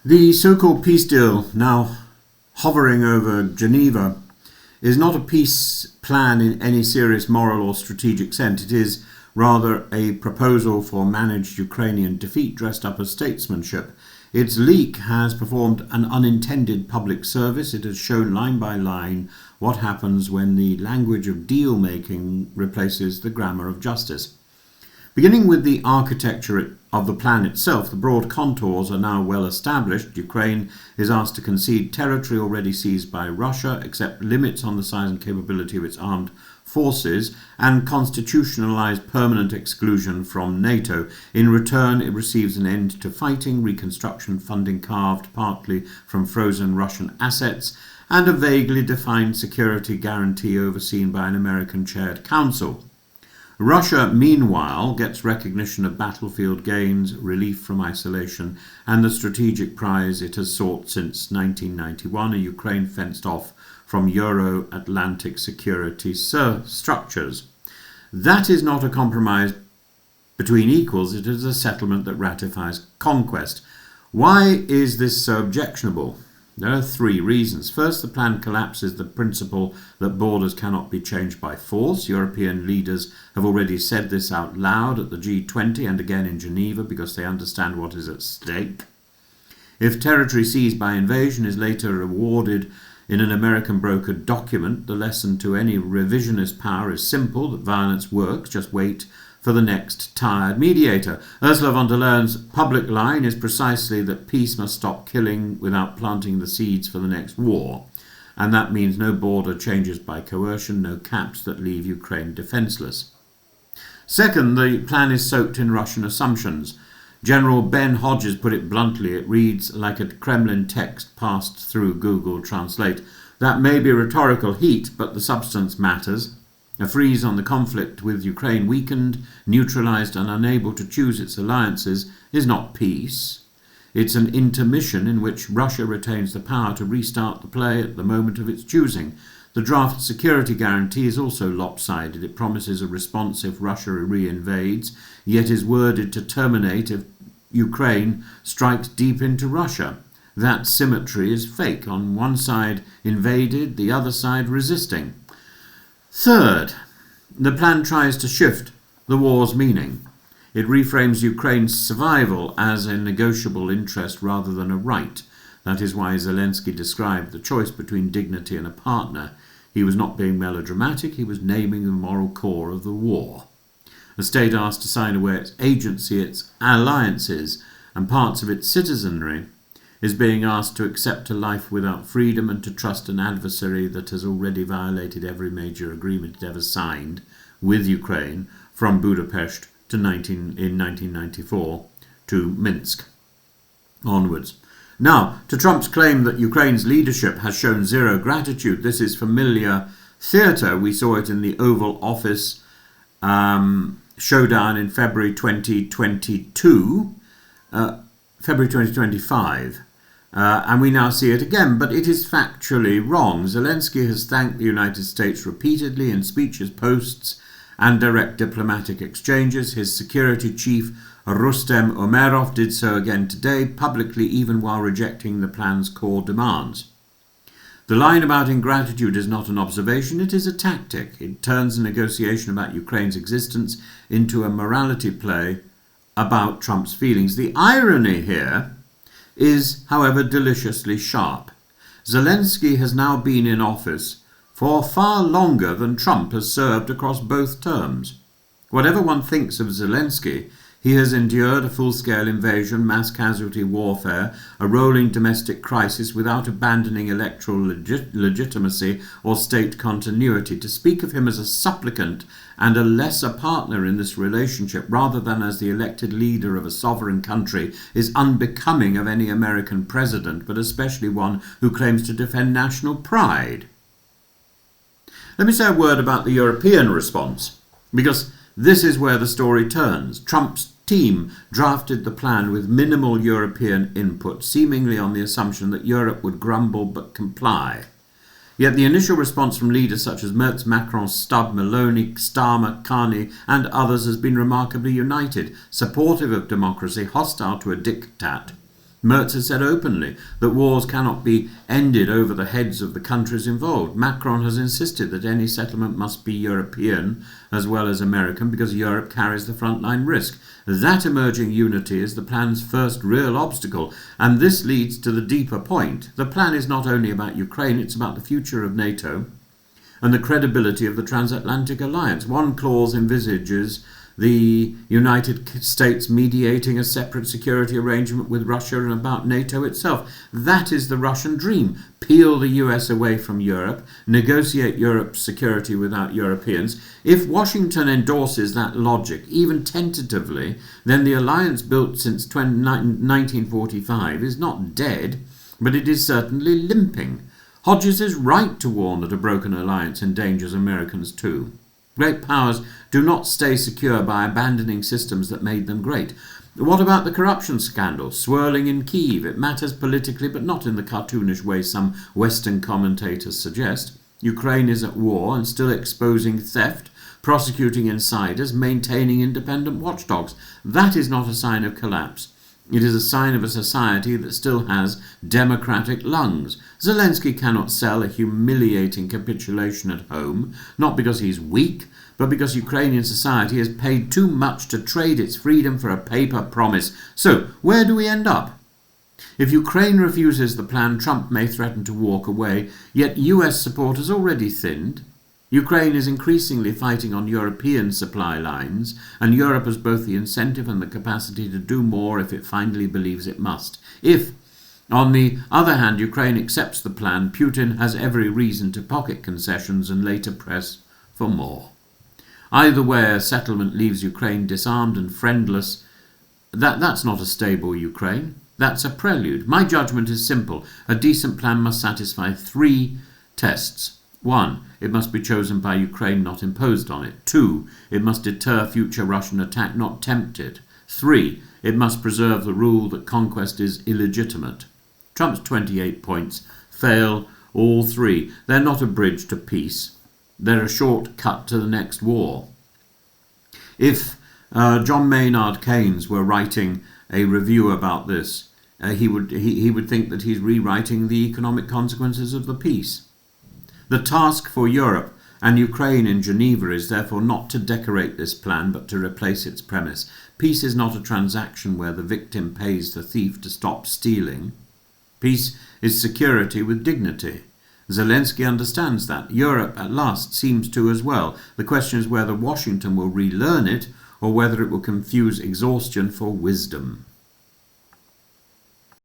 The so-called peace deal now hovering over Geneva is not a peace plan in any serious moral or strategic sense. It is rather a proposal for managed Ukrainian defeat dressed up as statesmanship. Its leak has performed an unintended public service. It has shown line by line what happens when the language of deal-making replaces the grammar of justice. Beginning with the architecture of the plan itself, the broad contours are now well established. Ukraine is asked to concede territory already seized by Russia, accept limits on the size and capability of its armed forces, and constitutionalize permanent exclusion from NATO. In return, it receives an end to fighting, reconstruction funding carved partly from frozen Russian assets, and a vaguely defined security guarantee overseen by an American-chaired council. Russia, meanwhile, gets recognition of battlefield gains, relief from isolation, and the strategic prize it has sought since 1991, a Ukraine fenced off from Euro-Atlantic security structures. That is not a compromise between equals, it is a settlement that ratifies conquest. Why is this so objectionable? There are three reasons. First, the plan collapses the principle that borders cannot be changed by force. European leaders have already said this out loud at the G20 and again in Geneva because they understand what is at stake. If territory seized by invasion is later awarded in an American-brokered document, the lesson to any revisionist power is simple, that violence works, just wait for the next tired mediator. Ursula von der Leyen's public line is precisely that peace must stop killing without planting the seeds for the next war. And that means no border changes by coercion, no caps that leave Ukraine defenseless. Second, the plan is soaked in Russian assumptions. General Ben Hodges put it bluntly, it reads like a Kremlin text passed through Google Translate. That may be rhetorical heat, but the substance matters. A freeze on the conflict with Ukraine weakened, neutralized and unable to choose its alliances is not peace. It's an intermission in which Russia retains the power to restart the play at the moment of its choosing. The draft security guarantee is also lopsided. It promises a response if Russia re-invades, yet is worded to terminate if Ukraine strikes deep into Russia. That symmetry is fake. On one side invaded, the other side resisting. Third, the plan tries to shift the war's meaning. It reframes Ukraine's survival as a negotiable interest rather than a right. That is why Zelensky described the choice between dignity and a partner. He was not being melodramatic, he was naming the moral core of the war. A state asked to sign away its agency, its alliances, and parts of its citizenry is being asked to accept a life without freedom and to trust an adversary that has already violated every major agreement it ever signed with Ukraine from Budapest in 1994 to Minsk onwards. Now, to Trump's claim that Ukraine's leadership has shown zero gratitude, this is familiar theatre. We saw it in the Oval Office showdown in February 2022, February 2025. And we now see it again, but it is factually wrong. Zelensky has thanked the United States repeatedly in speeches, posts, and direct diplomatic exchanges. His security chief, Rustem Umerov, did so again today, publicly, even while rejecting the plan's core demands. The line about ingratitude is not an observation, it is a tactic. It turns a negotiation about Ukraine's existence into a morality play about Trump's feelings. The irony here is, however, deliciously sharp. Zelensky has now been in office for far longer than Trump has served across both terms. Whatever one thinks of Zelensky, he has endured a full-scale invasion, mass casualty warfare, a rolling domestic crisis without abandoning electoral legitimacy or state continuity. To speak of him as a supplicant and a lesser partner in this relationship rather than as the elected leader of a sovereign country is unbecoming of any American president, but especially one who claims to defend national pride. Let me say a word about the European response, because this is where the story turns. Trump's team drafted the plan with minimal European input, seemingly on the assumption that Europe would grumble but comply. Yet the initial response from leaders such as Merz, Macron, Stubb, Meloni, Starmer, Carney and others has been remarkably united, supportive of democracy, hostile to a diktat. Merz has said openly that wars cannot be ended over the heads of the countries involved. Macron has insisted that any settlement must be European as well as American because Europe carries the frontline risk. That emerging unity is the plan's first real obstacle, and this leads to the deeper point. The plan is not only about Ukraine, it's about the future of NATO and the credibility of the transatlantic alliance. One clause envisages the United States mediating a separate security arrangement with Russia and about NATO itself. That is the Russian dream. Peel the US away from Europe, negotiate Europe's security without Europeans. If Washington endorses that logic, even tentatively, then the alliance built since 1945 is not dead, but it is certainly limping. Hodges is right to warn that a broken alliance endangers Americans too. Great powers do not stay secure by abandoning systems that made them great. What about the corruption scandal swirling in Kyiv? It matters politically, but not in the cartoonish way some Western commentators suggest. Ukraine is at war and still exposing theft, prosecuting insiders, maintaining independent watchdogs. That is not a sign of collapse. It is a sign of a society that still has democratic lungs. Zelensky cannot sell a humiliating capitulation at home, not because he's weak, but because Ukrainian society has paid too much to trade its freedom for a paper promise. So, where do we end up? If Ukraine refuses the plan, Trump may threaten to walk away, yet US support has already thinned. Ukraine is increasingly fighting on European supply lines, and Europe has both the incentive and the capacity to do more if it finally believes it must. If, on the other hand, Ukraine accepts the plan, Putin has every reason to pocket concessions and later press for more. Either way, a settlement leaves Ukraine disarmed and friendless. That's not a stable Ukraine. That's a prelude. My judgment is simple. A decent plan must satisfy 3 tests. 1. It must be chosen by Ukraine, not imposed on it. 2. It must deter future Russian attack, not tempt it. 3. It must preserve the rule that conquest is illegitimate. Trump's 28 points fail all 3. They're not a bridge to peace. They're a short cut to the next war. If John Maynard Keynes were writing a review about this, he would think that he's rewriting the economic consequences of the peace. The task for Europe and Ukraine in Geneva is therefore not to decorate this plan, but to replace its premise. Peace is not a transaction where the victim pays the thief to stop stealing. Peace is security with dignity. Zelensky understands that. Europe, at last, seems to as well. The question is whether Washington will relearn it or whether it will confuse exhaustion for wisdom.